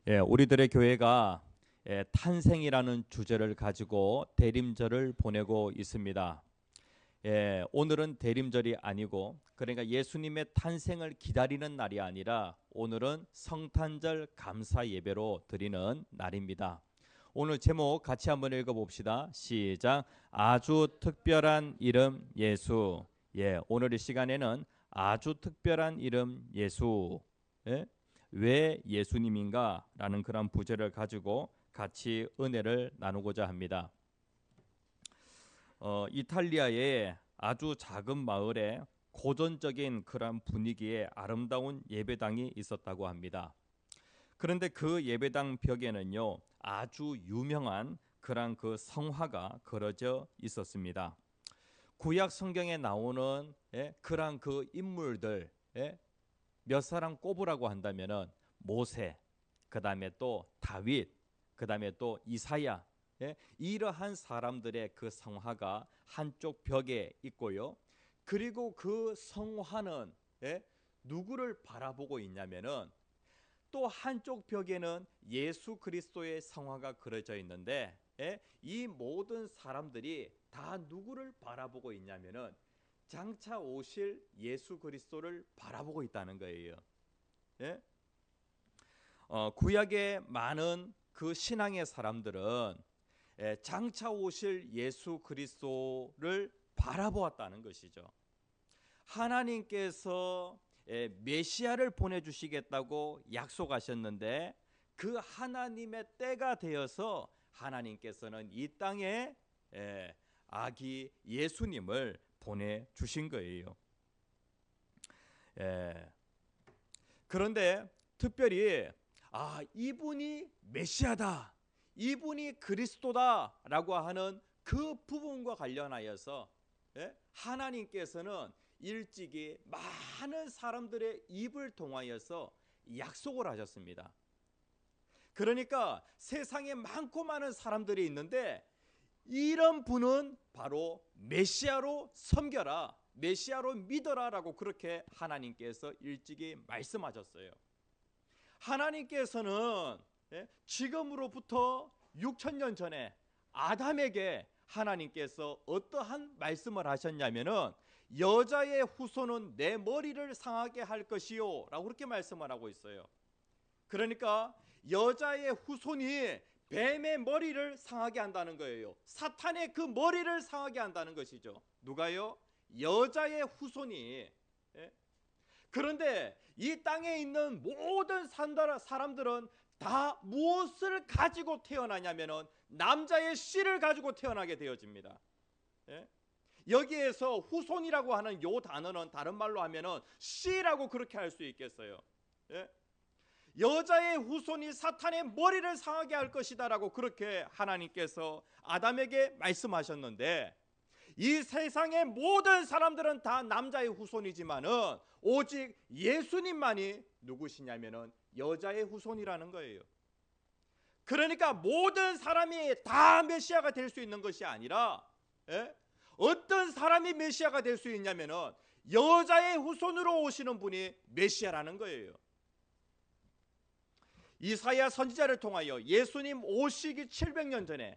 우리들의 교회가 탄생이라는 주제를 가지고 대림절을 보내고 있습니다. 오늘은 대림절이 아니고, 그러니까 예수님의 탄생을 기다리는 날이 아니라 오늘은 성탄절 감사 예배로 드리는 날입니다. 오늘 제목 같이 한번 읽어봅시다. 시작. 아주 특별한 이름 예수. 오늘 이 시간에는 아주 특별한 이름 예수. 왜 예수님인가? 라는 그런 부제를 가지고 같이 은혜를 나누고자 합니다. 이탈리아의 아주 작은 마을에 고전적인 그런 분위기의 아름다운 예배당이 있었다고 합니다. 그런데 그 예배당 벽에는요, 아주 유명한 그런 그 성화가 그려져 있었습니다. 구약 성경에 나오는 그런 그 인물들, 몇 사람 꼽으라고 한다면은 모세, 그 다음에 또 다윗, 그 다음에 또 이사야, 이러한 사람들의 그 성화가 한쪽 벽에 있고요. 그리고 그 성화는 누구를 바라보고 있냐면은 또 한쪽 벽에는 예수 그리스도의 성화가 그려져 있는데, 이 모든 사람들이 다 누구를 바라보고 있냐면은 장차 오실 예수 그리스도를 바라보고 있다는 거예요. 구약의 많은 그 신앙의 사람들은 장차 오실 예수 그리스도를 바라보았다는 것이죠. 하나님께서 메시아를 보내주시겠다고 약속하셨는데, 그 하나님의 때가 되어서 하나님께서는 이 땅에 아기 예수님을 보내주신 거예요. 그런데 특별히 이분이 메시아다, 이분이 그리스도다 라고 하는 그 부분과 관련하여서 하나님께서는 일찍이 많은 사람들의 입을 통하여서 약속을 하셨습니다. 그러니까 세상에 많고 많은 사람들이 있는데, 이런 분은 바로 메시아로 섬겨라, 메시아로 믿어라 라고 그렇게 하나님께서 일찍이 말씀하셨어요. 하나님께서는 지금으로부터 6,000년 전에 아담에게 하나님께서 어떠한 말씀을 하셨냐면은 여자의 후손은 내 머리를 상하게 할 것이요 라고 그렇게 말씀을 하고 있어요. 그러니까 여자의 후손이 뱀의 머리를 상하게 한다는 거예요. 사탄의 그 머리를 상하게 한다는 것이죠. 누가요? 여자의 후손이. 그런데 이 땅에 있는 모든 사람들은 다 무엇을 가지고 태어나냐면은 남자의 씨를 가지고 태어나게 되어집니다. 여기에서 후손이라고 하는 요 단어는 다른 말로 하면은 씨라고 그렇게 할 수 있겠어요. 여자의 후손이 사탄의 머리를 상하게 할 것이다라고 그렇게 하나님께서 아담에게 말씀하셨는데, 이 세상의 모든 사람들은 다 남자의 후손이지만은 오직 예수님만이 누구시냐면은 여자의 후손이라는 거예요. 그러니까 모든 사람이 다 메시아가 될 수 있는 것이 아니라, 어떤 사람이 메시아가 될 수 있냐면은 여자의 후손으로 오시는 분이 메시아라는 거예요. 이사야 선지자를 통하여 예수님 오시기 700년 전에,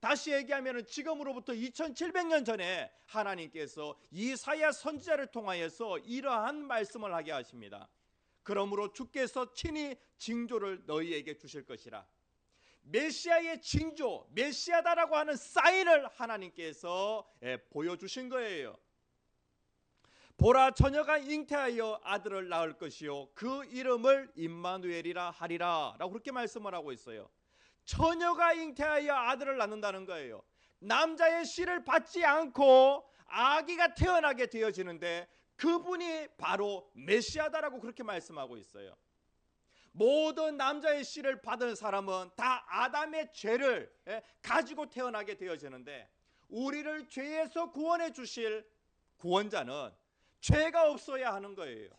다시 얘기하면 지금으로부터 2700년 전에 하나님께서 이사야 선지자를 통하여서 이러한 말씀을 하게 하십니다. 그러므로 주께서 친히 징조를 너희에게 주실 것이라. 메시아의 징조, 메시아다라고 하는 사인을 하나님께서 보여주신 거예요. 보라, 처녀가 잉태하여 아들을 낳을 것이요 그 이름을 임마누엘이라 하리라 라고 그렇게 말씀을 하고 있어요. 처녀가 잉태하여 아들을 낳는다는 거예요. 남자의 씨를 받지 않고 아기가 태어나게 되어지는데, 그분이 바로 메시아다라고 그렇게 말씀하고 있어요. 모든 남자의 씨를 받은 사람은 다 아담의 죄를 가지고 태어나게 되어지는데, 우리를 죄에서 구원해 주실 구원자는 죄가 없어야 하는 거예요.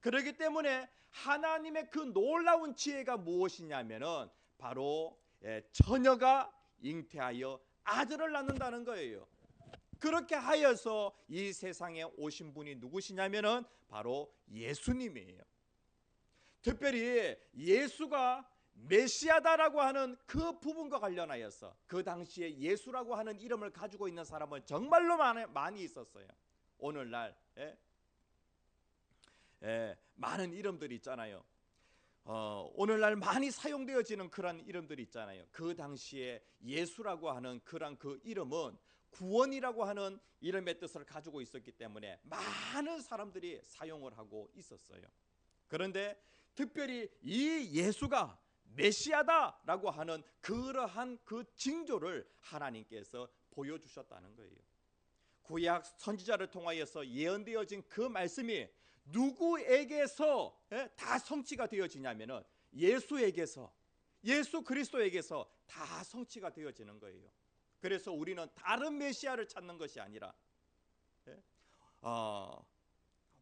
그렇기 때문에 하나님의 그 놀라운 지혜가 무엇이냐면은 바로 처녀가 잉태하여 아들을 낳는다는 거예요. 그렇게 하여서 이 세상에 오신 분이 누구시냐면은 바로 예수님이에요. 특별히 예수가 메시아다라고 하는 그 부분과 관련하여서 그 당시에 예수라고 하는 이름을 가지고 있는 사람은 정말로 많이 있었어요. 오늘날 많은 이름들이 있잖아요. 오늘날 많이 사용되어지는 그런 이름들이 있잖아요. 그 당시에 예수라고 하는 그 이름은 구원이라고 하는 이름의 뜻을 가지고 있었기 때문에 많은 사람들이 사용을 하고 있었어요. 그런데 특별히 이 예수가 메시아다라고 하는 그러한 그 징조를 하나님께서 보여주셨다는 거예요. 구약 선지자를 통하여서 예언되어진 그 말씀이 누구에게서 다 성취가 되어지냐면은 예수에게서, 예수 그리스도에게서 다 성취가 되어지는 거예요. 그래서 우리는 다른 메시아를 찾는 것이 아니라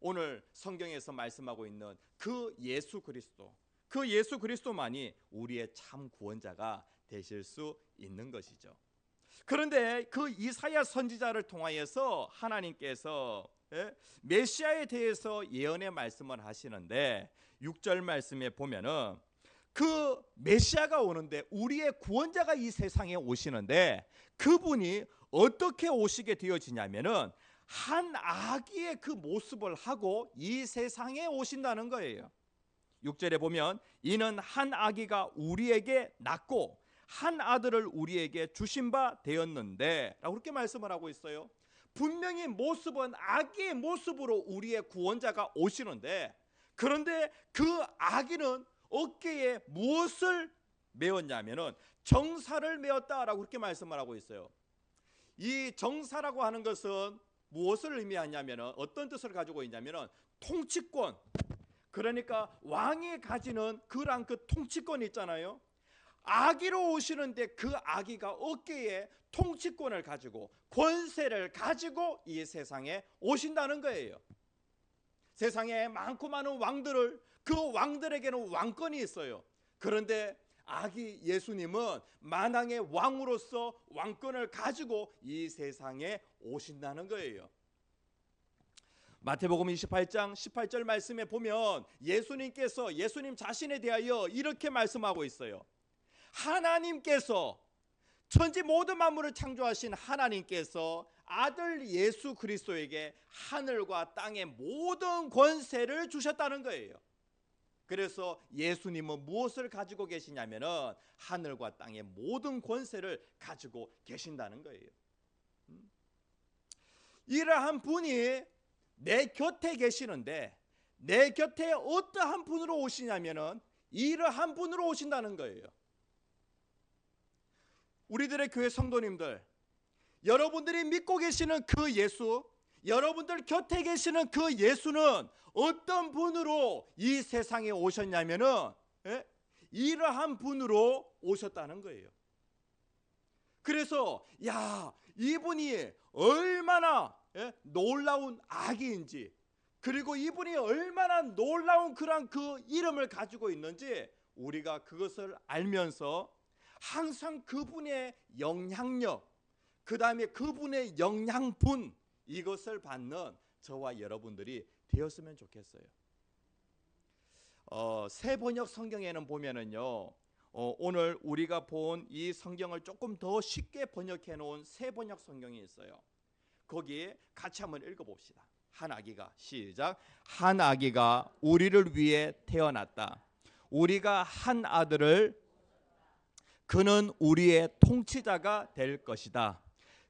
오늘 성경에서 말씀하고 있는 그 예수 그리스도, 그 예수 그리스도만이 우리의 참 구원자가 되실 수 있는 것이죠. 그런데 그 이사야 선지자를 통하여서 하나님께서 메시아에 대해서 예언의 말씀을 하시는데 6절 말씀에 보면은 그 메시아가 오는데, 우리의 구원자가 이 세상에 오시는데 그분이 어떻게 오시게 되어지냐면은 한 아기의 그 모습을 하고 이 세상에 오신다는 거예요. 6절에 보면 이는 한 아기가 우리에게 낳고 한 아들을 우리에게 주신 바 되었는데 라고 그렇게 말씀을 하고 있어요. 분명히 모습은 아기의 모습으로 우리의 구원자가 오시는데, 그런데 그 아기는 어깨에 무엇을 메었냐면은 정사를 메었다라고 그렇게 말씀을 하고 있어요. 이 정사라고 하는 것은 무엇을 의미하냐면은 어떤 뜻을 가지고 있냐면은 통치권, 그러니까 왕이 가지는 그런 그 통치권 있잖아요. 아기로 오시는데 그 아기가 어깨에 통치권을 가지고 권세를 가지고 이 세상에 오신다는 거예요. 세상에 많고 많은 왕들을, 그 왕들에게는 왕권이 있어요. 그런데 아기 예수님은 만왕의 왕으로서 왕권을 가지고 이 세상에 오신다는 거예요. 마태복음 28장 18절 말씀에 보면 예수님께서 예수님 자신에 대하여 이렇게 말씀하고 있어요. 하나님께서, 천지 모든 만물을 창조하신 하나님께서 아들 예수 그리스도에게 하늘과 땅의 모든 권세를 주셨다는 거예요. 그래서 예수님은 무엇을 가지고 계시냐면은 하늘과 땅의 모든 권세를 가지고 계신다는 거예요. 이러한 분이 내 곁에 계시는데, 내 곁에 어떠한 분으로 오시냐면은 이러한 분으로 오신다는 거예요. 우리들의 교회 성도님들, 여러분들이 믿고 계시는 그 예수, 여러분들 곁에 계시는 그 예수는 어떤 분으로 이 세상에 오셨냐면은 이러한 분으로 오셨다는 거예요. 그래서 이분이 얼마나 놀라운 아기인지, 그리고 이분이 얼마나 놀라운 그런 그 이름을 가지고 있는지 우리가 그것을 알면서 항상 그분의 영향력, 그 다음에 그분의 영양분, 이것을 받는 저와 여러분들이 되었으면 좋겠어요. 새 번역 성경에는 보면은요, 오늘 우리가 본 이 성경을 조금 더 쉽게 번역해 놓은 새 번역 성경이 있어요. 거기에 같이 한번 읽어봅시다. 한 아기가, 시작. 한 아기가 우리를 위해 태어났다. 우리가 한 아들을, 그는 우리의 통치자가 될 것이다.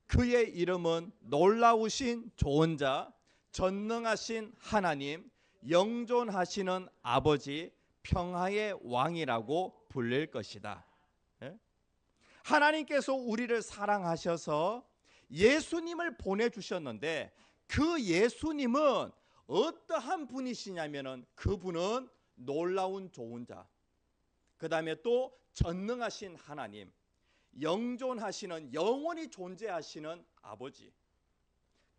그의 이름은 놀라우신 좋은 자, 전능하신 하나님, 영존하시는 아버지, 평화의 왕이라고 불릴 것이다. 하나님께서 우리를 사랑하셔서 예수님을 보내주셨는데, 그 예수님은 어떠한 분이시냐면은 그분은 놀라운 좋은 자, 그 다음에 또 전능하신 하나님, 영존하시는, 영원히 존재하시는 아버지,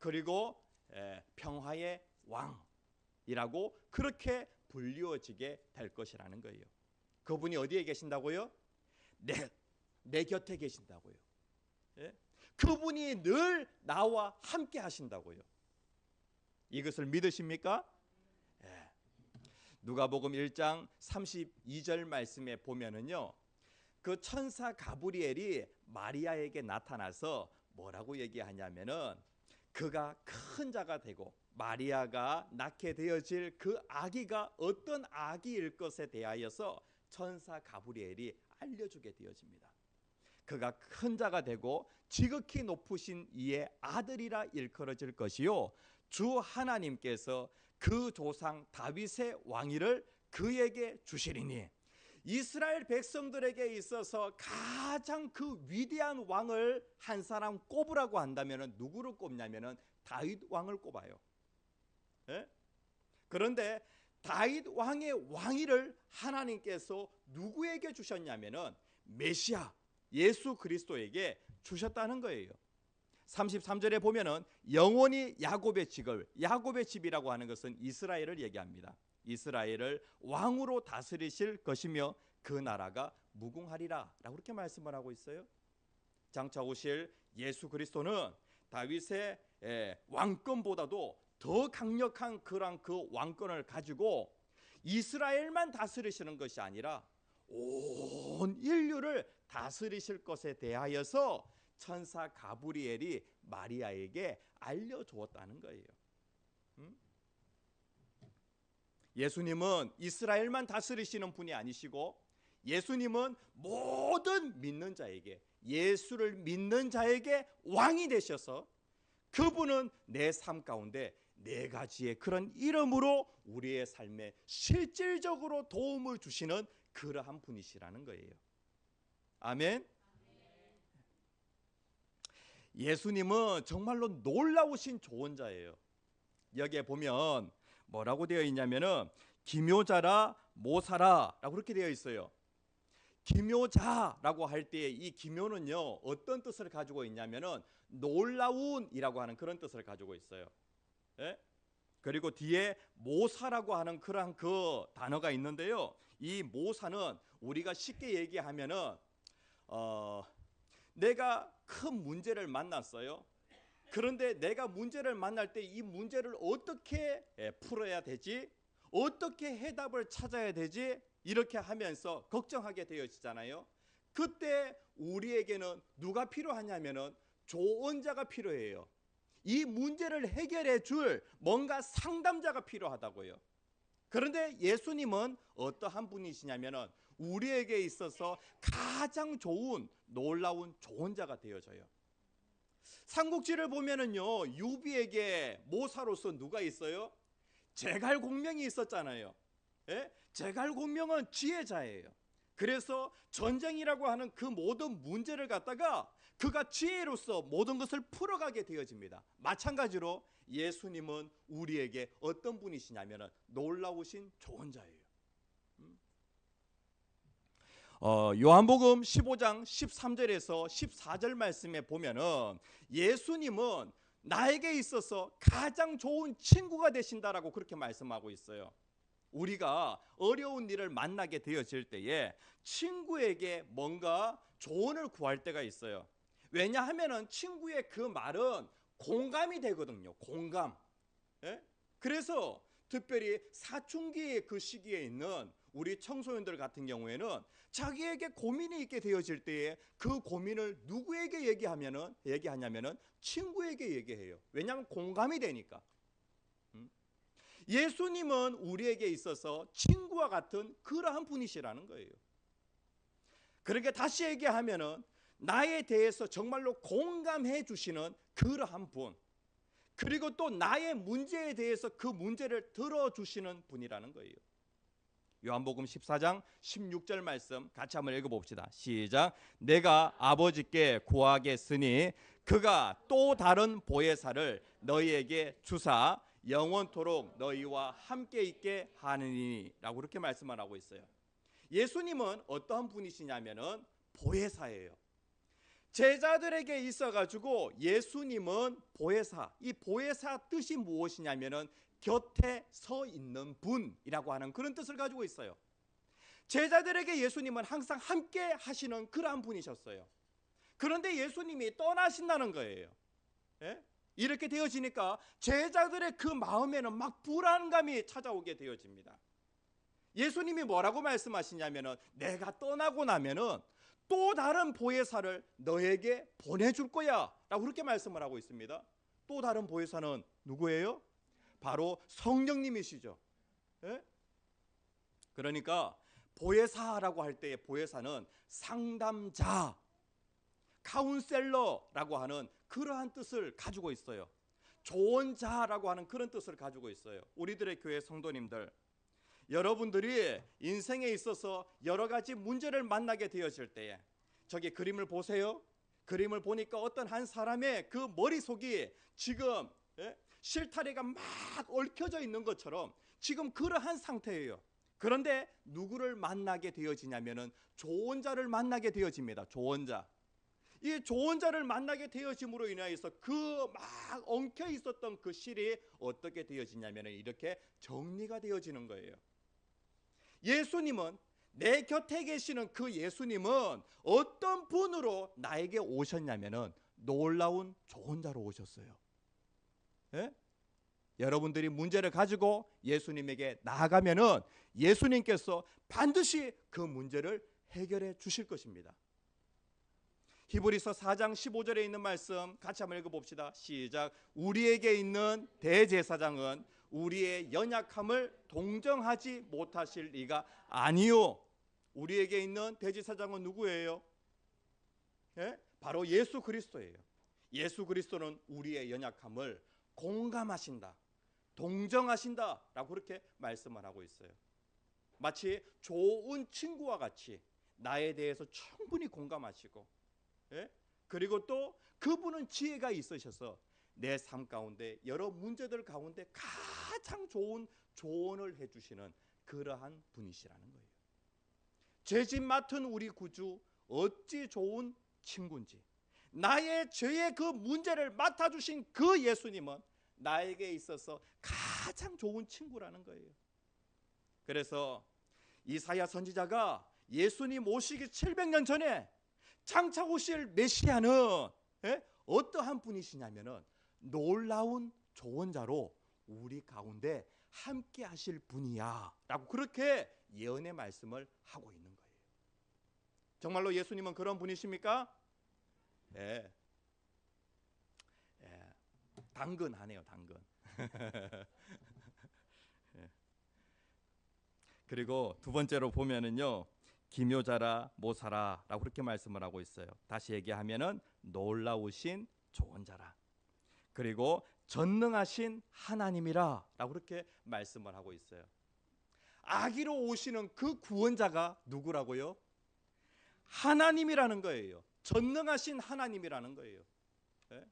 그리고 평화의 왕이라고 그렇게 불리워지게 될 것이라는 거예요. 그분이 어디에 계신다고요? 내 곁에 계신다고요. 그분이 늘 나와 함께 하신다고요. 이것을 믿으십니까? 누가복음 1장 32절 말씀에 보면은요, 그 천사 가브리엘이 마리아에게 나타나서 뭐라고 얘기하냐면은 그가 큰 자가 되고 마리아가 낳게 되어질 그 아기가 어떤 아기일 것에 대하여서 천사 가브리엘이 알려주게 되어집니다. 그가 큰 자가 되고 지극히 높으신 이의 아들이라 일컬어질 것이요, 주 하나님께서 그 조상 다윗의 왕위를 그에게 주시리니. 이스라엘 백성들에게 있어서 가장 그 위대한 왕을 한 사람 꼽으라고 한다면 누구를 꼽냐면은 다윗 왕을 꼽아요. 예? 그런데 다윗 왕의 왕위를 하나님께서 누구에게 주셨냐면은 메시아 예수 그리스도에게 주셨다는 거예요. 33절에 보면은 영원히 야곱의 집이라고 하는 것은 이스라엘을 얘기합니다. 이스라엘을 왕으로 다스리실 것이며 그 나라가 무궁하리라 라고 그렇게 말씀을 하고 있어요. 장차 오실 예수 그리스도는 다윗의 왕권보다도 더 강력한 그런 그 왕권을 가지고 이스라엘만 다스리시는 것이 아니라 온 인류를 다스리실 것에 대하여서 천사 가브리엘이 마리아에게 알려주었다는 거예요. 예수님은 이스라엘만 다스리시는 분이 아니시고 예수님은 모든 믿는 자에게, 예수를 믿는 자에게 왕이 되셔서 그분은 내 삶 가운데 네 가지의 그런 이름으로 우리의 삶에 실질적으로 도움을 주시는 그러한 분이시라는 거예요. 아멘. 예수님은 정말로 놀라우신 조언자예요. 여기에 보면 뭐라고 되어 있냐면은 기묘자라 모사라라고 그렇게 되어 있어요. 기묘자라고 할 때 이 기묘는요 어떤 뜻을 가지고 있냐면은 놀라운이라고 하는 그런 뜻을 가지고 있어요. 예? 그리고 뒤에 모사라고 하는 그런 그 단어가 있는데요. 이 모사는 우리가 쉽게 얘기하면은 내가 큰 문제를 만났어요. 그런데 내가 문제를 만날 때 이 문제를 어떻게 풀어야 되지? 어떻게 해답을 찾아야 되지? 이렇게 하면서 걱정하게 되어지잖아요. 그때 우리에게는 누가 필요하냐면은 조언자가 필요해요. 이 문제를 해결해 줄 뭔가 상담자가 필요하다고요. 그런데 예수님은 어떠한 분이시냐면은 우리에게 있어서 가장 좋은 놀라운 조언자가 되어져요. 삼국지를 보면은요 유비에게 모사로서 누가 있어요? 제갈공명이 있었잖아요. 예? 제갈공명은 지혜자예요. 그래서 전쟁이라고 하는 그 모든 문제를 갖다가 그가 지혜로서 모든 것을 풀어가게 되어집니다. 마찬가지로 예수님은 우리에게 어떤 분이시냐면 놀라우신 조언자예요. 요한복음 15장 13절에서 14절 말씀에 보면은 예수님은 나에게 있어서 가장 좋은 친구가 되신다라고 그렇게 말씀하고 있어요. 우리가 어려운 일을 만나게 되어질 때에 친구에게 뭔가 조언을 구할 때가 있어요. 왜냐하면은 친구의 그 말은 공감이 되거든요. 공감. 예? 그래서 특별히 사춘기의 그 시기에 있는 우리 청소년들 같은 경우에는 자기에게 고민이 있게 되어질 때에 그 고민을 누구에게 얘기하냐면은 친구에게 얘기해요. 왜냐하면 공감이 되니까. 예수님은 우리에게 있어서 친구와 같은 그러한 분이시라는 거예요. 그러니까 다시 얘기하면은 나에 대해서 정말로 공감해 주시는 그러한 분, 그리고 또 나의 문제에 대해서 그 문제를 들어주시는 분이라는 거예요. 요한복음 14장 16절 말씀 같이 한번 읽어봅시다. 시작. 내가 아버지께 구하겠으니 그가 또 다른 보혜사를 너희에게 주사 영원토록 너희와 함께 있게 하느니 라고 그렇게 말씀을 하고 있어요. 예수님은 어떠한 분이시냐면은 보혜사예요. 제자들에게 있어가지고 예수님은 보혜사, 이 보혜사 뜻이 무엇이냐면은 곁에 서 있는 분이라고 하는 그런 뜻을 가지고 있어요. 제자들에게 예수님은 항상 함께 하시는 그러한 분이셨어요. 그런데 예수님이 떠나신다는 거예요. 예? 이렇게 되어지니까 제자들의 그 마음에는 막 불안감이 찾아오게 되어집니다. 예수님이 뭐라고 말씀하시냐면은 내가 떠나고 나면은 또 다른 보혜사를 너에게 보내줄 거야 라고 그렇게 말씀을 하고 있습니다. 또 다른 보혜사는 누구예요? 바로 성령님이시죠. 예? 그러니까 보혜사라고 할 때의 보혜사는 상담자, 카운셀러라고 하는 그러한 뜻을 가지고 있어요. 조언자라고 하는 그런 뜻을 가지고 있어요. 우리들의 교회 성도님들, 여러분들이 인생에 있어서 여러 가지 문제를 만나게 되어질 때에, 저기 그림을 보세요. 그림을 보니까 어떤 한 사람의 그 머릿속이 지금 실타래가 막 얽혀져 있는 것처럼 지금 그러한 상태예요. 그런데 누구를 만나게 되어지냐면은 조언자를 만나게 되어집니다. 조언자. 이 조언자를 만나게 되어짐으로 인하여서 그 막 엉켜 있었던 그 실이 어떻게 되어지냐면은 이렇게 정리가 되어지는 거예요. 예수님은, 내 곁에 계시는 그 예수님은 어떤 분으로 나에게 오셨냐면은 놀라운 조언자로 오셨어요. 예? 여러분들이 문제를 가지고 예수님에게 나아가면은 예수님께서 반드시 그 문제를 해결해 주실 것입니다. 히브리서 4장 15절에 있는 말씀 같이 한번 읽어봅시다. 시작. 우리에게 있는 대제사장은 우리의 연약함을 동정하지 못하실 리가 아니요. 우리에게 있는 대제사장은 누구예요? 예? 바로 예수 그리스도예요. 예수 그리스도는 우리의 연약함을 공감하신다, 동정하신다 라고 그렇게 말씀을 하고 있어요. 마치 좋은 친구와 같이 나에 대해서 충분히 공감하시고, 예? 그리고 또 그분은 지혜가 있으셔서 내 삶 가운데 여러 문제들 가운데 가장 좋은 조언을 해주시는 그러한 분이시라는 거예요. 죄짓 맡은 우리 구주 어찌 좋은 친구인지, 나의 죄의 그 문제를 맡아주신 그 예수님은 나에게 있어서 가장 좋은 친구라는 거예요. 그래서 이사야 선지자가 예수님 오시기 700년 전에 장차 오실 메시아는 어떠한 분이시냐면은 놀라운 조언자로 우리 가운데 함께 하실 분이야 라고 그렇게 예언의 말씀을 하고 있는 거예요. 정말로 예수님은 그런 분이십니까? 예. 당근하네요, 당근. 예. 그리고 두 번째로 보면은요, 기묘자라 모사라 라고 그렇게 말씀을 하고 있어요. 다시 얘기하면은 놀라우신 조언자라, 그리고 전능하신 하나님이라 라고 그렇게 말씀을 하고 있어요. 아기로 오시는 그 구원자가 누구라고요? 하나님이라는 거예요. 전능하신 하나님이라는 거예요. 예?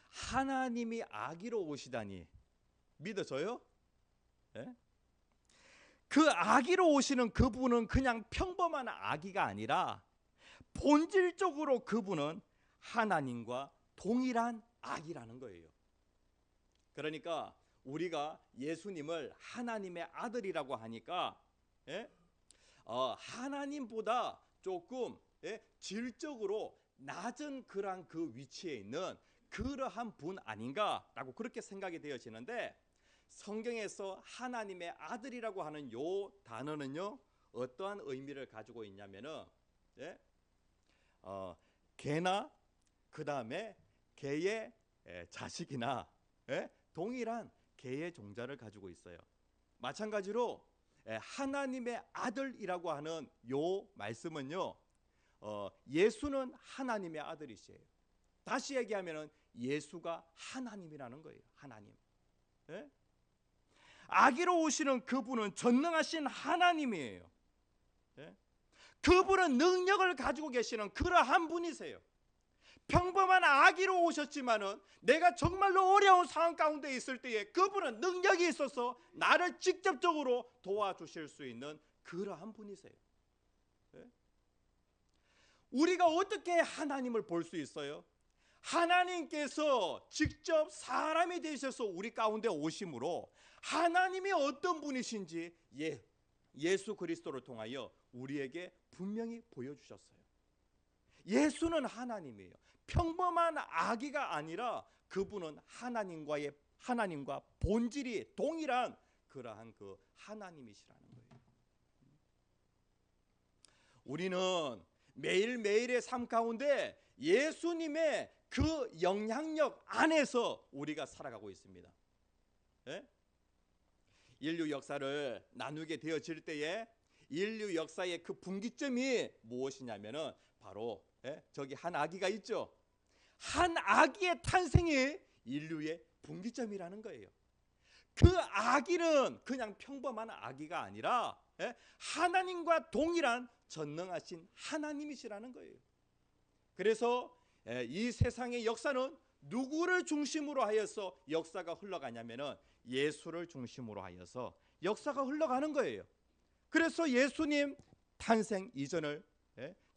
하나님이 아기로 오시다니 믿어져요? 예? 그 아기로 오시는 그분은 그냥 평범한 아기가 아니라 본질적으로 그분은 하나님과 동일한 아기라는 거예요. 그러니까 우리가 예수님을 하나님의 아들이라고 하니까 하나님보다 조금 질적으로 낮은 그런 그 위치에 있는 그러한 분 아닌가라고 그렇게 생각이 되어지는데, 성경에서 하나님의 아들이라고 하는 요 단어는요 어떠한 의미를 가지고 있냐면은 개나 그 다음에 개의 자식이나 동일한 개의 종자를 가지고 있어요. 마찬가지로 하나님의 아들이라고 하는 요 말씀은요, 예수는 하나님의 아들이시에요. 다시 얘기하면은 예수가 하나님이라는 거예요. 하나님. 아기로 오시는 그분은 전능하신 하나님이에요. 그분은 능력을 가지고 계시는 그러한 분이세요. 평범한 아기로 오셨지만은 내가 정말로 어려운 상황 가운데 있을 때에 그분은 능력이 있어서 나를 직접적으로 도와주실 수 있는 그러한 분이세요. 우리가 어떻게 하나님을 볼 수 있어요? 하나님께서 직접 사람이 되셔서 우리 가운데 오심으로 하나님이 어떤 분이신지 예수 그리스도를 통하여 우리에게 분명히 보여주셨어요. 예수는 하나님이에요. 평범한 아기가 아니라 그분은 하나님과 본질이 동일한 그러한 그 하나님이시라는 거예요. 우리는 매일매일의 삶 가운데 예수님의 그 영향력 안에서 우리가 살아가고 있습니다. 예? 인류 역사를 나누게 되어질 때에 인류 역사의 그 분기점이 무엇이냐면은 바로 저기 한 아기가 있죠. 한 아기의 탄생이 인류의 분기점이라는 거예요. 그 아기는 그냥 평범한 아기가 아니라 하나님과 동일한 전능하신 하나님이시라는 거예요. 그래서 이 세상의 역사는 누구를 중심으로 하여서 역사가 흘러가냐면은 예수를 중심으로 하여서 역사가 흘러가는 거예요. 그래서 예수님 탄생 이전을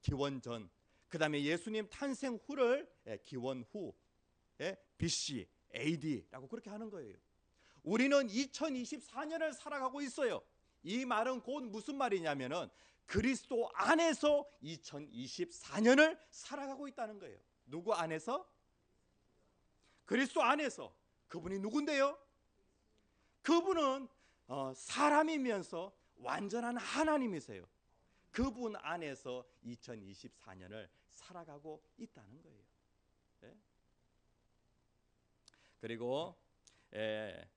기원 전, 그 다음에 예수님 탄생 후를 기원 후, BC, AD라고 그렇게 하는 거예요. 우리는 2024년을 살아가고 있어요. 이 말은 곧 무슨 말이냐면은 그리스도 안에서 2024년을 살아가고 있다는 거예요. 누구 안에서? 그리스도 안에서. 그분이 누군데요? 그분은 사람이면서 완전한 하나님이세요. 그분 안에서 2024년을 살아가고 있다는 거예요. 그리고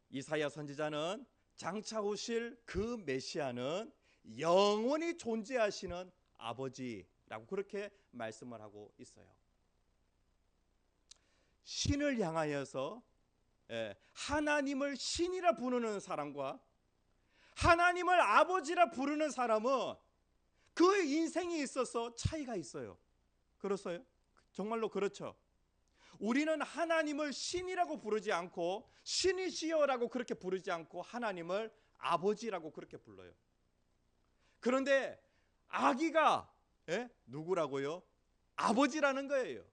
이사야 선지자는 장차 오실 그 메시아는 영원히 존재하시는 아버지라고 그렇게 말씀을 하고 있어요. 신을 향하여서 하나님을 신이라 부르는 사람과 하나님을 아버지라 부르는 사람은 그 인생에 있어서 차이가 있어요. 그렇어요? 정말로 그렇죠. 우리는 하나님을 신이라고 부르지 않고 신이시여라고 그렇게 부르지 않고 하나님을 아버지라고 그렇게 불러요. 그런데 아기가 누구라고요? 아버지라는 거예요.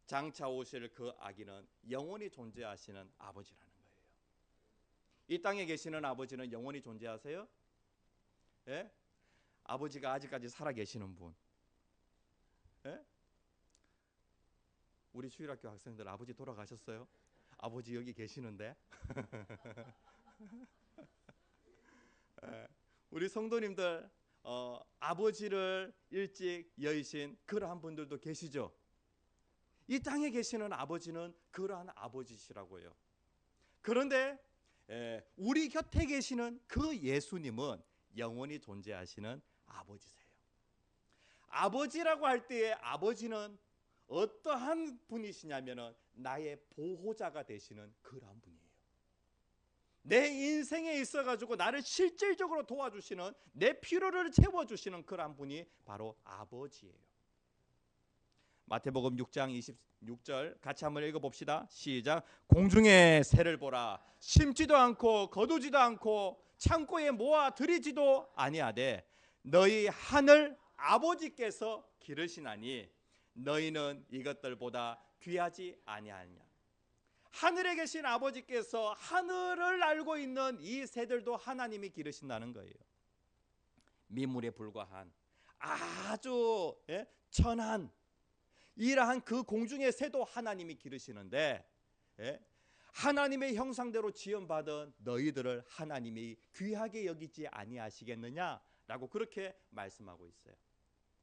장차 오실 그 아기는 영원히 존재하시는 아버지라는 거예요. 이 땅에 계시는 아버지는 영원히 존재하세요? 아버지가 아직까지 살아 계시는 분. 우리 수일학교 학생들 아버지 돌아가셨어요? 아버지 여기 계시는데. 우리 성도님들 아버지를 일찍 여의신 그러한 분들도 계시죠. 이 땅에 계시는 아버지는 그러한 아버지시라고요. 그런데 우리 곁에 계시는 그 예수님은 영원히 존재하시는 아버지세요. 아버지라고 할 때에 아버지는 어떠한 분이시냐면은 나의 보호자가 되시는 그러한 분이에요. 내 인생에 있어가지고 나를 실질적으로 도와주시는, 내 필요를 채워주시는 그러한 분이 바로 아버지예요. 마태복음 6장 26절 같이 한번 읽어봅시다. 시작. 공중의 새를 보라. 심지도 않고 거두지도 않고 창고에 모아 들이지도 아니하되 너희 하늘 아버지께서 기르시나니 너희는 이것들보다 귀하지 아니하냐. 하늘에 계신 아버지께서 하늘을 알고 있는 이 새들도 하나님이 기르신다는 거예요. 미물에 불과한 아주 천한 이러한 그 공중의 새도 하나님이 기르시는데 하나님의 형상대로 지음받은 너희들을 하나님이 귀하게 여기지 아니하시겠느냐라고 그렇게 말씀하고 있어요.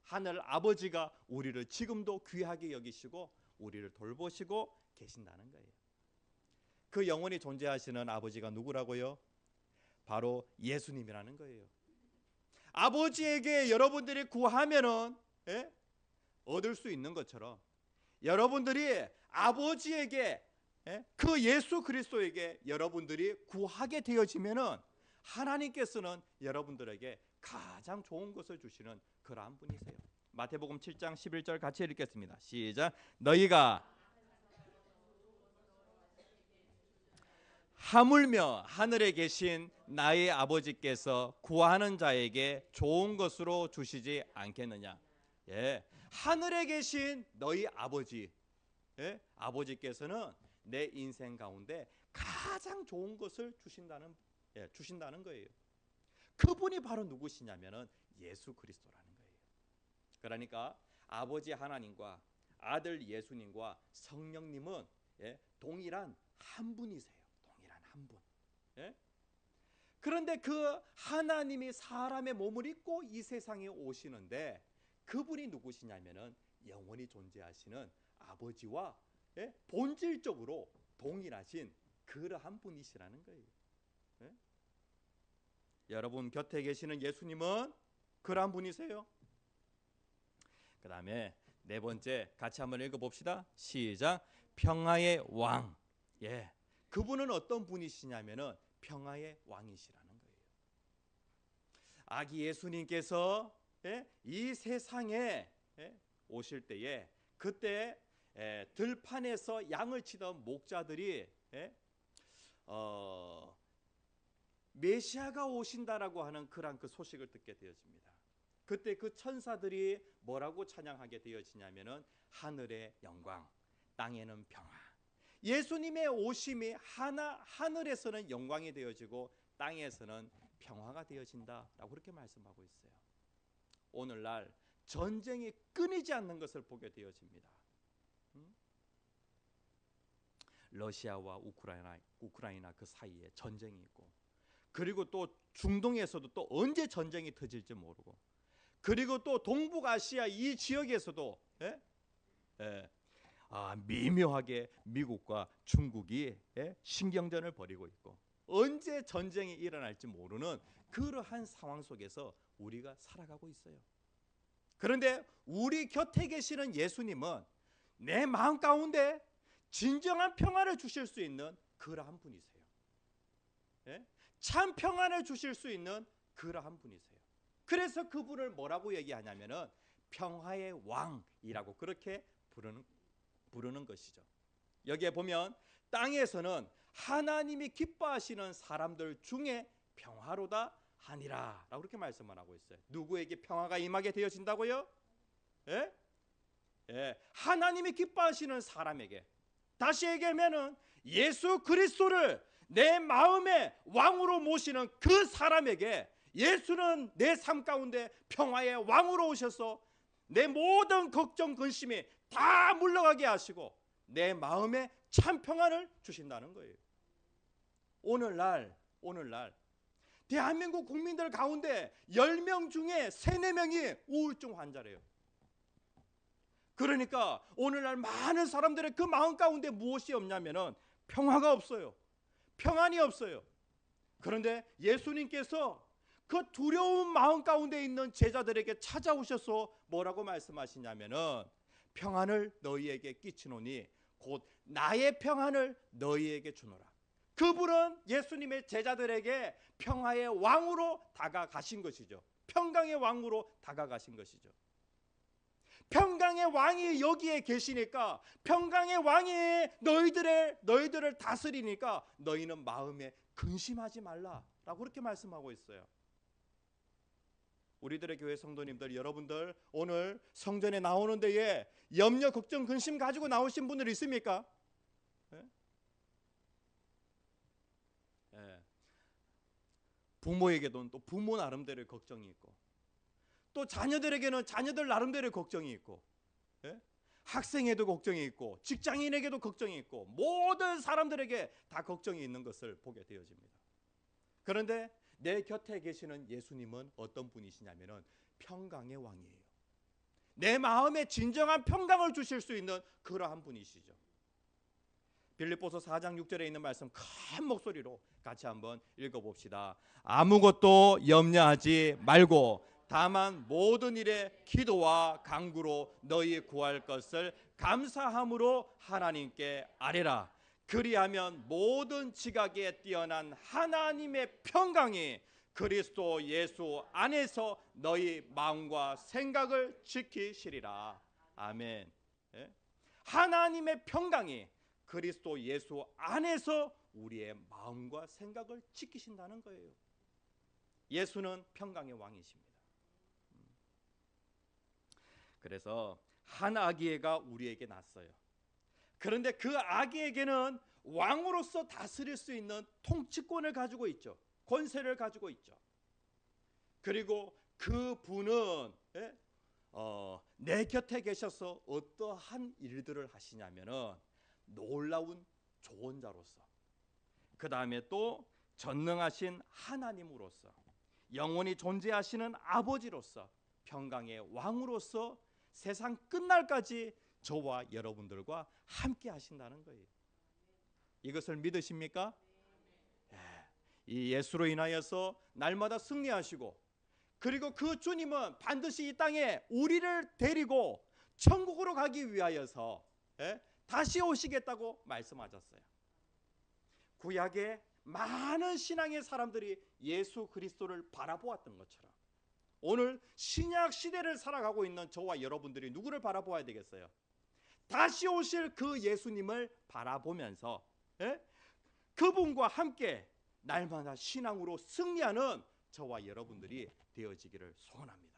하늘 아버지가 우리를 지금도 귀하게 여기시고 우리를 돌보시고 계신다는 거예요. 그 영원히 존재하시는 아버지가 누구라고요? 바로 예수님이라는 거예요. 아버지에게 여러분들이 구하면은 얻을 수 있는 것처럼 여러분들이 아버지에게 그 예수 그리스도에게 여러분들이 구하게 되어지면은 하나님께서는 여러분들에게 가장 좋은 것을 주시는 그러한 분이세요. 마태복음 7장 11절 같이 읽겠습니다. 시작. 너희가 하물며 하늘에 계신 나의 아버지께서 구하는 자에게 좋은 것으로 주시지 않겠느냐. 하늘에 계신 너희 아버지, 아버지께서는 내 인생 가운데 가장 좋은 것을 주신다는 거예요. 그분이 바로 누구시냐면은 예수 그리스도라는 거예요. 그러니까 아버지 하나님과 아들 예수님과 성령님은 동일한 한 분이세요. 동일한 한 분. 그런데 그 하나님이 사람의 몸을 입고 이 세상에 오시는데 그분이 누구시냐면은 영원히 존재하시는 아버지와 본질적으로 동일하신 그러한 분이시라는 거예요. 예? 여러분 곁에 계시는 예수님은 그러한 분이세요. 그 다음에 네 번째 같이 한번 읽어봅시다. 시작. 평화의 왕. 예, 그분은 어떤 분이시냐면은 평화의 왕이시라는 거예요. 아기 예수님께서 이 세상에 오실 때에 그때 들판에서 양을 치던 목자들이 메시아가 오신다라고 하는 그런 그 소식을 듣게 되어집니다. 그때 그 천사들이 뭐라고 찬양하게 되어지냐면은 하늘의 영광, 땅에는 평화. 예수님의 오심이 하늘에서는 영광이 되어지고 땅에서는 평화가 되어진다라고 그렇게 말씀하고 있어요. 오늘날 전쟁이 끊이지 않는 것을 보게 되어집니다. 러시아와 우크라이나 그 사이에 전쟁이 있고, 그리고 또 중동에서도 또 언제 전쟁이 터질지 모르고, 그리고 또 동북아시아 이 지역에서도 미묘하게 미국과 중국이 신경전을 벌이고 있고, 언제 전쟁이 일어날지 모르는 그러한 상황 속에서 우리가 살아가고 있어요. 그런데 우리 곁에 계시는 예수님은 내 마음 가운데 진정한 평안을 주실 수 있는 그러한 분이세요. 참 평안을 주실 수 있는 그러한 분이세요. 그래서 그분을 뭐라고 얘기하냐면은 평화의 왕이라고 그렇게 부르는 것이죠. 여기에 보면 땅에서는 하나님이 기뻐하시는 사람들 중에 평화로다 하니라 라고 그렇게 말씀을 하고 있어요. 누구에게 평화가 임하게 되어진다고요? 하나님이 기뻐하시는 사람에게, 다시 얘기하면은 예수 그리스도를 내 마음의 왕으로 모시는 그 사람에게 예수는 내 삶 가운데 평화의 왕으로 오셔서 내 모든 걱정 근심이 다 물러가게 하시고 내 마음에 참 평안을 주신다는 거예요. 오늘날 대한민국 국민들 가운데 10명 중에 3, 4명이 우울증 환자래요. 그러니까 오늘날 많은 사람들의 그 마음 가운데 무엇이 없냐면은 평화가 없어요. 평안이 없어요. 그런데 예수님께서 그 두려운 마음 가운데 있는 제자들에게 찾아오셔서 뭐라고 말씀하시냐면은 평안을 너희에게 끼치노니 곧 나의 평안을 너희에게 주노라. 그분은 예수님의 제자들에게 평화의 왕으로 다가가신 것이죠. 평강의 왕으로 다가가신 것이죠. 평강의 왕이 여기에 계시니까, 평강의 왕이 너희들을 다스리니까 너희는 마음에 근심하지 말라라고 그렇게 말씀하고 있어요. 우리들의 교회 성도님들, 여러분들 오늘 성전에 나오는 데에 염려, 걱정, 근심 가지고 나오신 분들 있습니까? 부모에게도 또 부모 나름대로의 걱정이 있고, 또 자녀들에게는 자녀들 나름대로의 걱정이 있고, 학생에도 걱정이 있고, 직장인에게도 걱정이 있고, 모든 사람들에게 다 걱정이 있는 것을 보게 되어집니다. 그런데 내 곁에 계시는 예수님은 어떤 분이시냐면은 평강의 왕이에요. 내 마음에 진정한 평강을 주실 수 있는 그러한 분이시죠. 빌립보서 4장 6절에 있는 말씀 큰 목소리로 같이 한번 읽어봅시다. 아무것도 염려하지 말고 다만 모든 일에 기도와 간구로 너희 구할 것을 감사함으로 하나님께 아뢰라. 그리하면 모든 지각에 뛰어난 하나님의 평강이 그리스도 예수 안에서 너희 마음과 생각을 지키시리라. 아멘. 하나님의 평강이 그리스도 예수 안에서 우리의 마음과 생각을 지키신다는 거예요. 예수는 평강의 왕이십니다. 그래서 한 아기애가 우리에게 났어요. 그런데 그 아기에게는 왕으로서 다스릴 수 있는 통치권을 가지고 있죠. 권세를 가지고 있죠. 그리고 그 분은 내 곁에 계셔서 어떠한 일들을 하시냐면은 놀라운 조언자로서, 그 다음에 또 전능하신 하나님으로서, 영원히 존재하시는 아버지로서, 평강의 왕으로서 세상 끝날까지 저와 여러분들과 함께 하신다는 거예요. 이것을 믿으십니까? 이 예수로 인하여서 날마다 승리하시고, 그리고 그 주님은 반드시 이 땅에 우리를 데리고 천국으로 가기 위하여서 다시 오시겠다고 말씀하셨어요. 구약의 많은 신앙의 사람들이 예수 그리스도를 바라보았던 것처럼 오늘 신약 시대를 살아가고 있는 저와 여러분들이 누구를 바라보아야 되겠어요? 다시 오실 그 예수님을 바라보면서 그분과 함께 날마다 신앙으로 승리하는 저와 여러분들이 되어지기를 소원합니다.